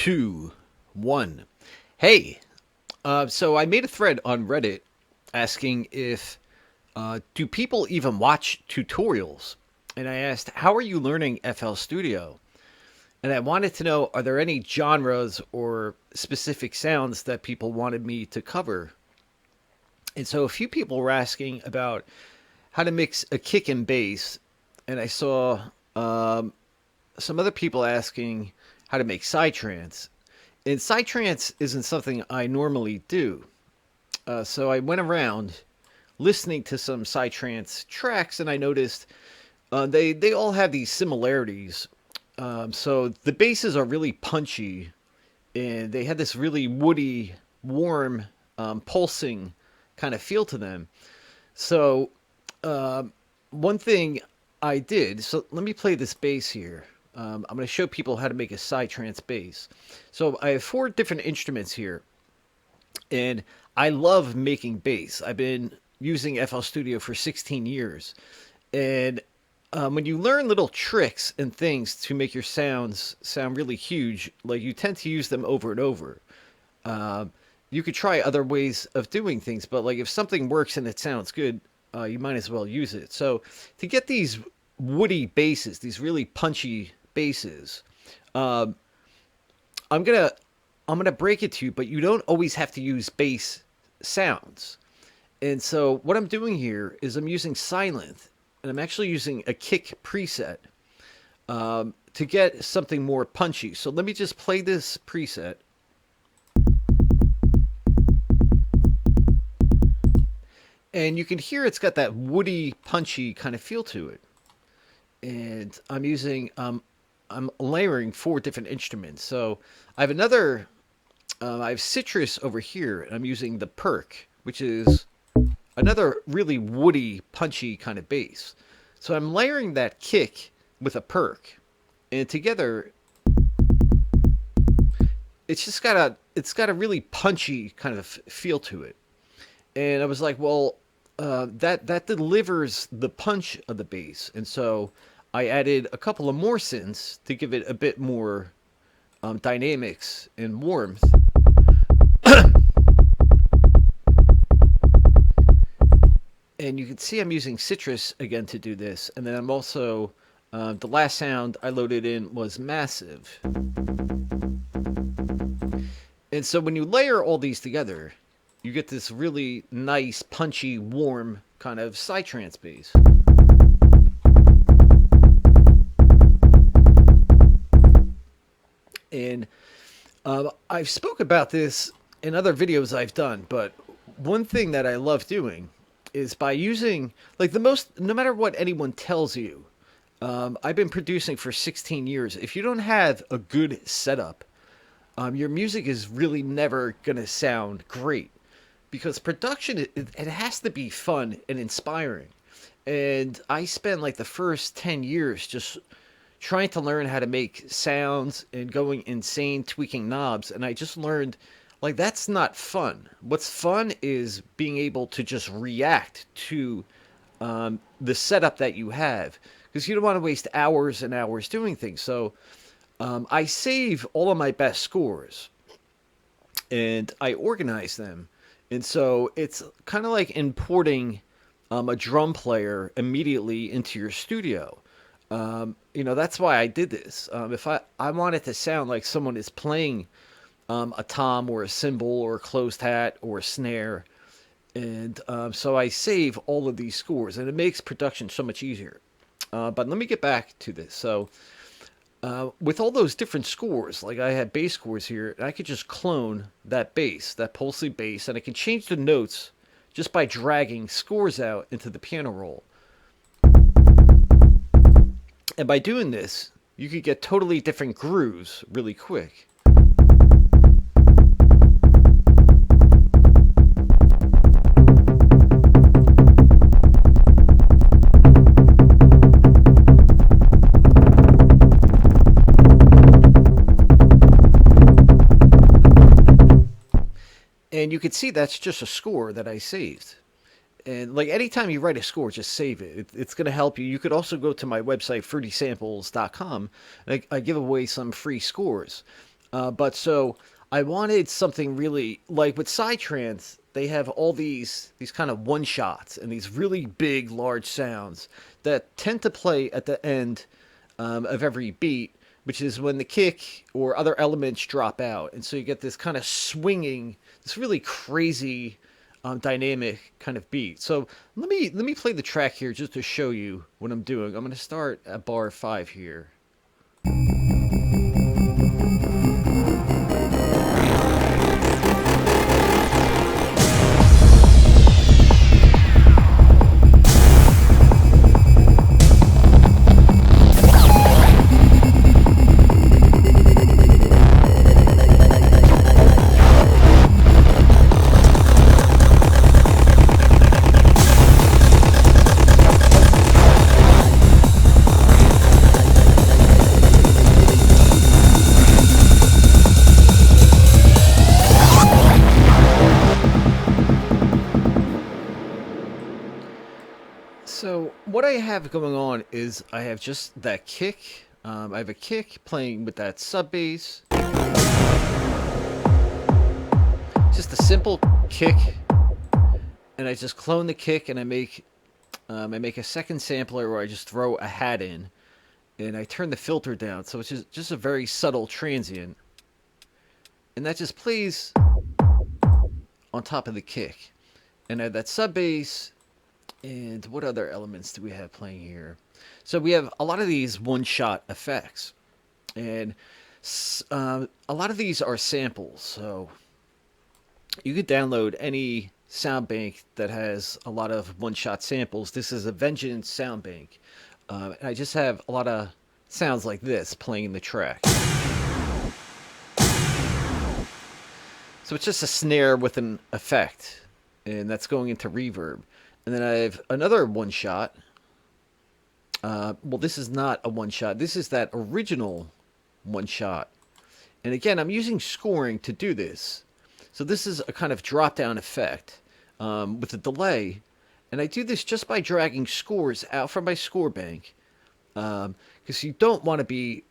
two, one. Hey, so I made a thread on Reddit asking if do people even watch tutorials? And I asked, how are you learning FL Studio? And I wanted to know, are there any genres or specific sounds that people wanted me to cover? And so a few people were asking about how to mix a kick and bass, and I saw some other people asking how to make psytrance. And psytrance isn't something I normally do. So I went around listening to some psytrance tracks, and I noticed they all have these similarities. So the basses are really punchy, and they had this really woody, warm, pulsing kind of feel to them. So one thing I did, so let me play this bass here. I'm going to show people how to make a psytrance bass. So I have 4 different instruments here, and I love making bass. I've been using FL Studio for 16 years, and when you learn little tricks and things to make your sounds sound really huge, like you tend to use them over and over. You could try other ways of doing things, but like if something works and it sounds good, you might as well use it. So to get these woody basses, these really punchy basses, I'm gonna break it to you, but you don't always have to use bass sounds. And so what I'm doing here is I'm using sylenth, and I'm actually using a kick preset to get something more punchy. So let me just play this preset. And you can hear it's got that woody, punchy kind of feel to it. And I'm layering 4 different instruments. So I have I have sytrus over here, and I'm using the perk, which is another really woody, punchy kind of bass. So I'm layering that kick with a perk, and together, it's got a really punchy kind of feel to it. And I was like, well, that delivers the punch of the bass, and so I added a couple of more synths to give it a bit more dynamics and warmth. And you can see I'm using sytrus again to do this, and then I'm also the last sound I loaded in was massive. And so when you layer all these together, you get this really nice, punchy, warm kind of psytrance bass. And I've spoke about this in other videos I've done, but one thing that I love doing is by using, like no matter what anyone tells you, I've been producing for 16 years. If you don't have a good setup, your music is really never going to sound great. Because production, it has to be fun and inspiring. And I spent like the first 10 years just trying to learn how to make sounds and going insane tweaking knobs. And I just learned, like, that's not fun. What's fun is being able to just react to the setup that you have. Because you don't want to waste hours and hours doing things. So I save all of my best scores. And I organize them. And so it's kind of like importing a drum player immediately into your studio. That's why I did this. If I want it to sound like someone is playing a tom or a cymbal or a closed hat or a snare. And so I save all of these scores, and it makes production so much easier. But let me get back to this. So with all those different scores, like I had bass scores here, and I could just clone that bass, that pulsy bass, and I can change the notes just by dragging scores out into the piano roll. And by doing this, you could get totally different grooves really quick. And you can see that's just a score that I saved. And like anytime you write a score, just save it. It's going to help you. You could also go to my website, fruitysamples.com. And I give away some free scores. But so I wanted something really like with Psytrance. They have all these kind of one shots and these really big, large sounds that tend to play at the end of every beat, which is when the kick or other elements drop out, and so you get this kind of swinging, this really crazy, dynamic kind of beat. So let me play the track here just to show you what I'm doing. I'm going to start at bar 5 here. So what I have going on is I have just that kick. I have a kick playing with that sub bass. Just a simple kick, and I just clone the kick, and I make a second sampler where I just throw a hat in, and I turn the filter down, so it's just a very subtle transient, and that just plays on top of the kick, and I have that sub bass. And what other elements do we have playing here? So we have a lot of these one-shot effects, and a lot of these are samples. So you could download any sound bank that has a lot of one-shot samples. This is a Vengeance sound bank, and I just have a lot of sounds like this playing in the track. So it's just a snare with an effect, and that's going into reverb. And then I have another one shot. Well, this is not a one shot. This is that original one shot. And again, I'm using scoring to do this. So this is a kind of drop down effect with a delay. And I do this just by dragging scores out from my score bank. Because you don't want to be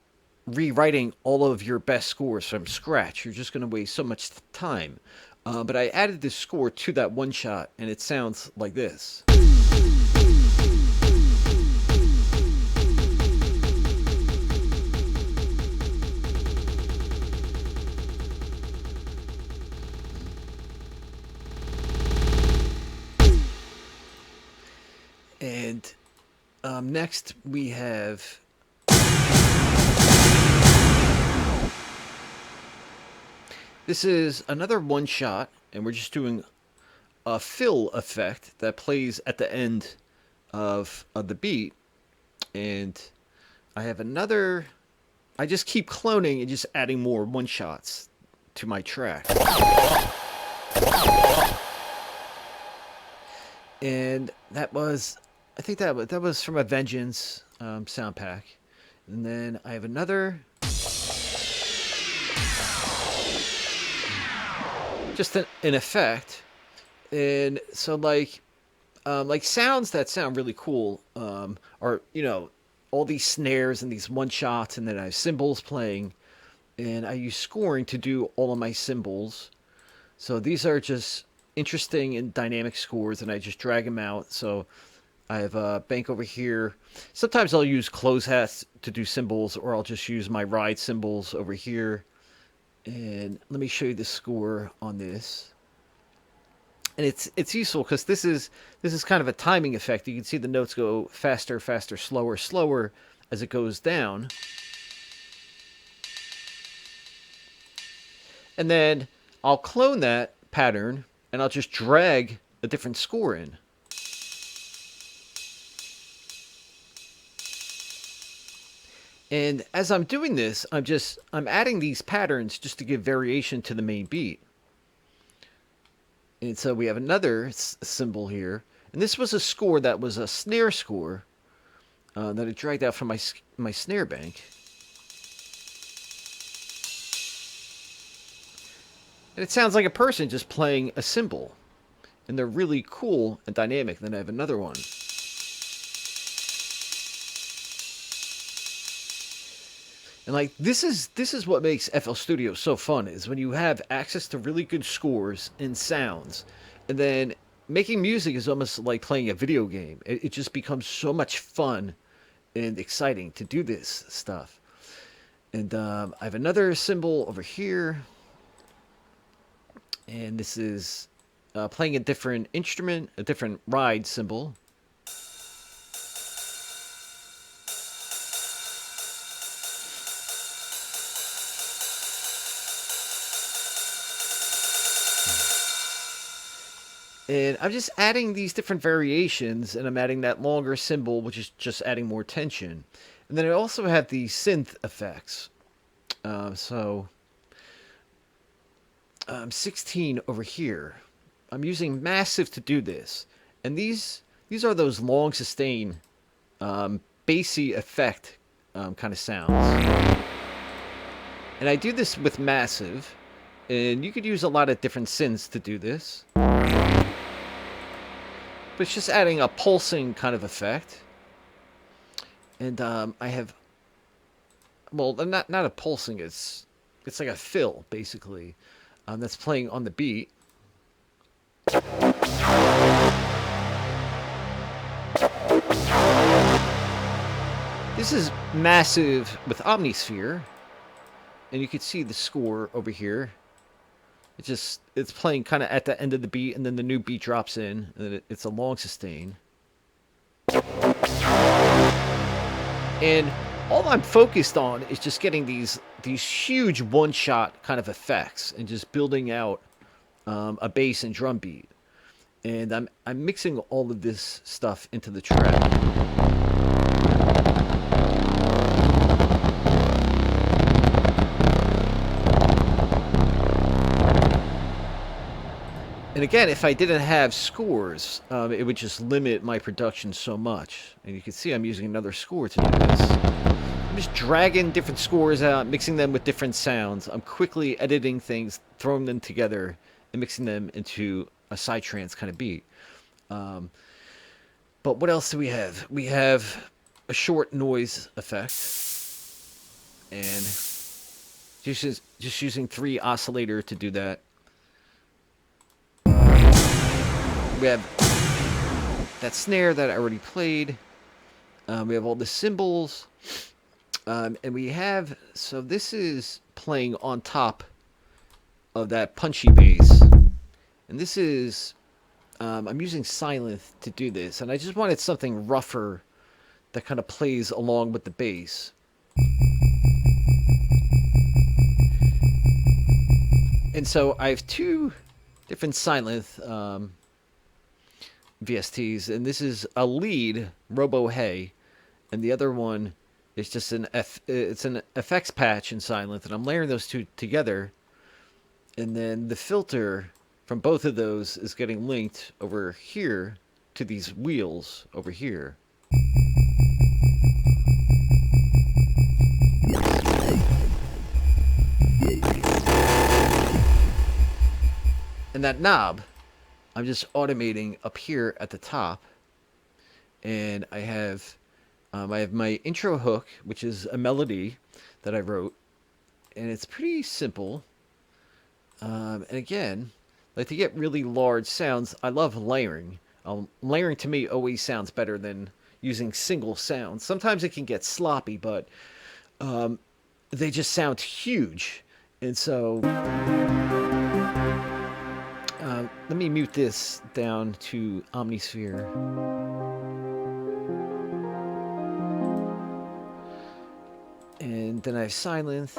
rewriting all of your best scores from scratch. You're just going to waste so much time. But I added this score to that one shot, and it sounds like this. And next we have this is another one shot, and we're just doing a fill effect that plays at the end of the beat. And I have another, I just keep cloning and just adding more one shots to my track. And that was, I think that was from a Vengeance sound pack. And then I have another, just an effect. And so like sounds that sound really cool are, you know, all these snares and these one shots, and then I have cymbals playing, and I use scoring to do all of my cymbals. So these are just interesting and dynamic scores, and I just drag them out. So I have a bank over here. Sometimes I'll use close hats to do cymbals, or I'll just use my ride cymbals over here. And let me show you the score on this. And it's useful because this is kind of a timing effect. You can see the notes go faster, faster, slower, slower as it goes down. And then I'll clone that pattern, and I'll just drag a different score in. And as I'm doing this, I'm adding these patterns just to give variation to the main beat. And so we have another cymbal here. And this was a score that was a snare score that I dragged out from my snare bank. And it sounds like a person just playing a cymbal. And they're really cool and dynamic. Then I have another one. And like this is what makes FL Studio so fun is when you have access to really good scores and sounds, and then making music is almost like playing a video game. It just becomes so much fun and exciting to do this stuff. And I have another symbol over here, and this is playing a different instrument, a different ride symbol. And I'm just adding these different variations, and I'm adding that longer symbol, which is just adding more tension. And then I also have the synth effects. So 16 over here. I'm using massive to do this, and these are those long sustain, bassy effect kind of sounds. And I do this with massive, and you could use a lot of different synths to do this. But it's just adding a pulsing kind of effect. And I have, well, not a pulsing. It's like a fill basically, that's playing on the beat. This is massive with Omnisphere, and you can see the score over here. It's playing kind of at the end of the beat, and then the new beat drops in, and then it's a long sustain. And all I'm focused on is just getting these huge one-shot kind of effects, and just building out a bass and drum beat. And I'm mixing all of this stuff into the track. And again, if I didn't have scores, it would just limit my production so much. And you can see I'm using another score to do this. I'm just dragging different scores out, mixing them with different sounds. I'm quickly editing things, throwing them together, and mixing them into a Psytrance kind of beat. But what else do we have? We have a short noise effect. And just using 3 oscillator to do that. We have that snare that I already played. We have all the cymbals. And we have... So this is playing on top of that punchy bass. And this is... I'm using sylenth to do this. And I just wanted something rougher that kind of plays along with the bass. And so I have 2 different sylenth... VSTs, and this is a lead Robo Hey, and the other one is just it's an effects patch in Sylenth, and I'm layering those 2 together, and then the filter from both of those is getting linked over here to these wheels over here. And that knob I'm just automating up here at the top, and I have my intro hook, which is a melody that I wrote, and it's pretty simple. And again, like to get really large sounds, I love layering. Layering to me always sounds better than using single sounds. Sometimes it can get sloppy, but they just sound huge, and so. Let me mute this down to Omnisphere. And then I have Sylenth.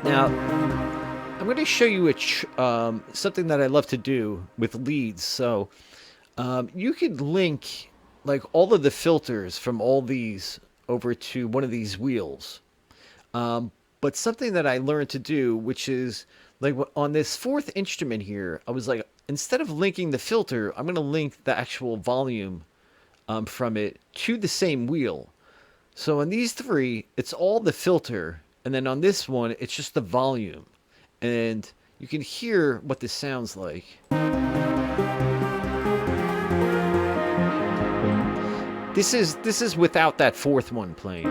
Now, I'm going to show you something that I love to do with leads. So, you could link like all of the filters from all these over to one of these wheels. But But something that I learned to do, which is like on this fourth instrument here, I was like, instead of linking the filter, I'm going to link the actual volume from it to the same wheel. So on these three, it's all the filter, and then on this one, it's just the volume. And you can hear what this sounds like. This is without that fourth one playing.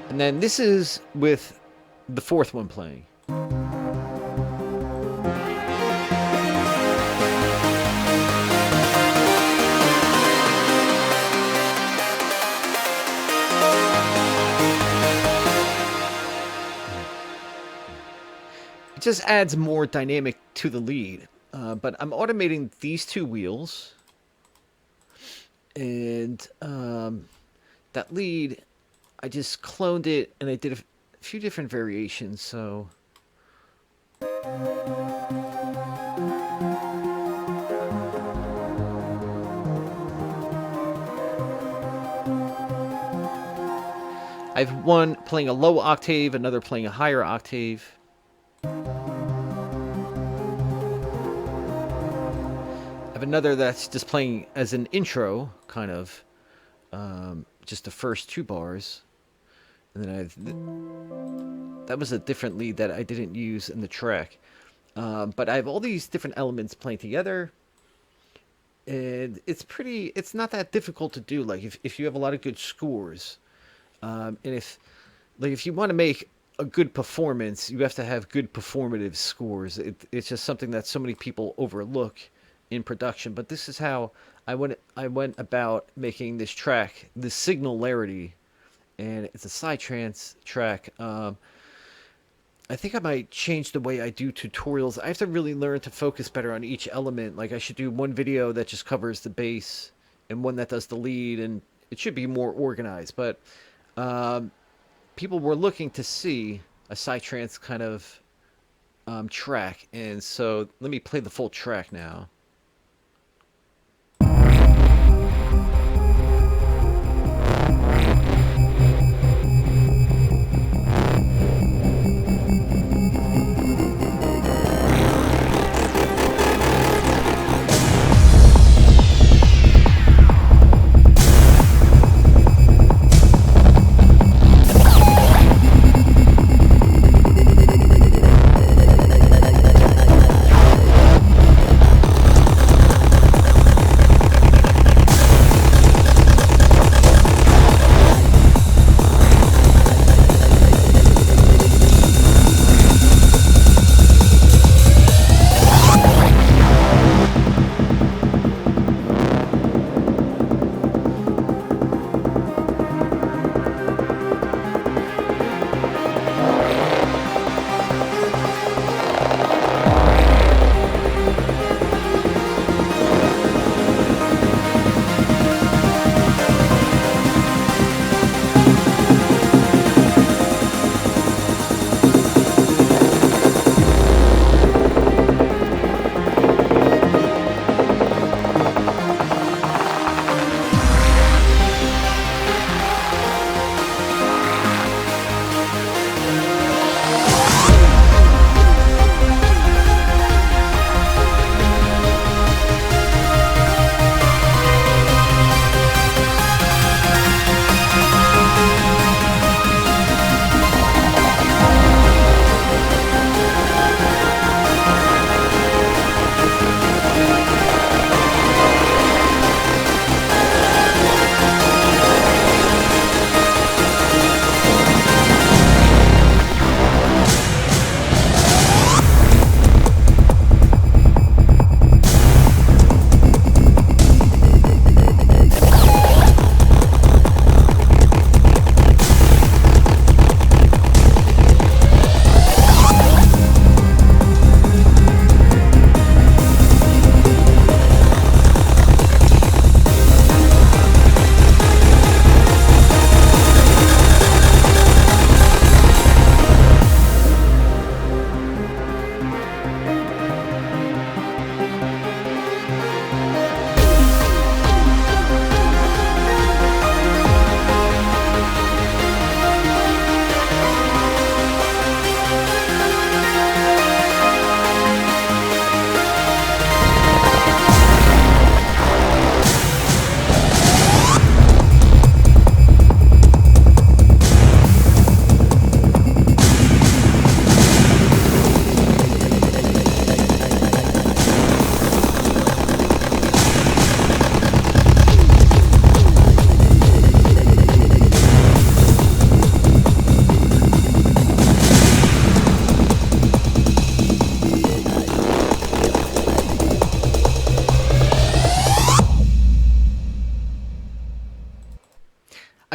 And then this is with the fourth one playing. It just adds more dynamic to the lead. But I'm automating these two wheels. And that lead, I just cloned it and I did a few different variations. So I have one playing a low octave, another playing a higher octave. I have another that's just playing as an intro, kind of, just the first two bars. And then that was a different lead that I didn't use in the track. But I have all these different elements playing together. And it's not that difficult to do. Like if you have a lot of good scores, and if you want to make a good performance, you have to have good performative scores. It's just something that so many people overlook in production. But this is how I went about making this track, this Signalarity, and it's a Psytrance track. I think I might change the way I do tutorials. I have to really learn to focus better on each element. Like I should do one video that just covers the bass and one that does the lead, and it should be more organized. But people were looking to see a Psytrance kind of track, and so let me play the full track now.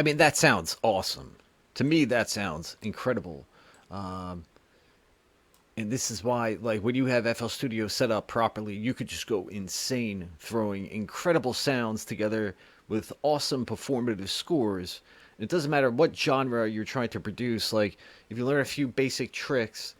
mean, that sounds awesome. To me, that sounds incredible. Um, and this is why, like, when you have FL Studio set up properly, you could just go insane throwing incredible sounds together with awesome performative scores. It doesn't matter what genre you're trying to produce. Like, if you learn a few basic tricks,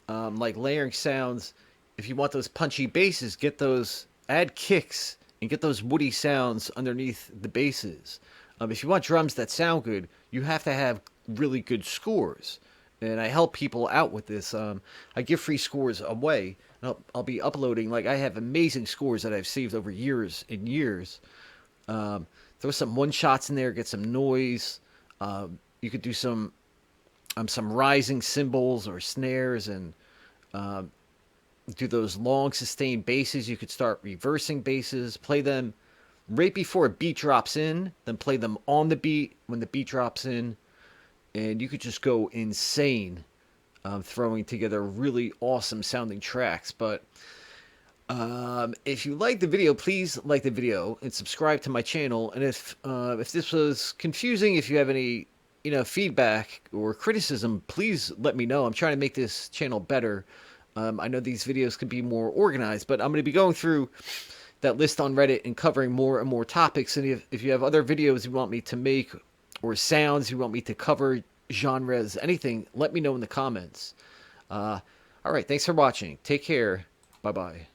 like layering sounds, if you want those punchy basses, get those, add kicks, and get those woody sounds underneath the basses. If you want drums that sound good, you have to have really good scores. And I help people out with this. I give free scores away. I'll be uploading, like, I have amazing scores that I've saved over years and years. Throw some one shots in there, get some noise. You could do some rising cymbals or snares, and do those long sustained basses. You could start reversing basses, play them right before a beat drops in, then play them on the beat when the beat drops in, and you could just go insane throwing together really awesome sounding tracks. But if you like the video, please like the video and subscribe to my channel. And if this was confusing, if you have any feedback or criticism, please let me know. I'm trying to make this channel better. I know these videos could be more organized, but I'm going to be going through that list on Reddit and covering more and more topics. And if you have other videos you want me to make, or sounds you want me to cover, genres, anything, let me know in the comments. All right, thanks for watching. Take care. Bye-bye.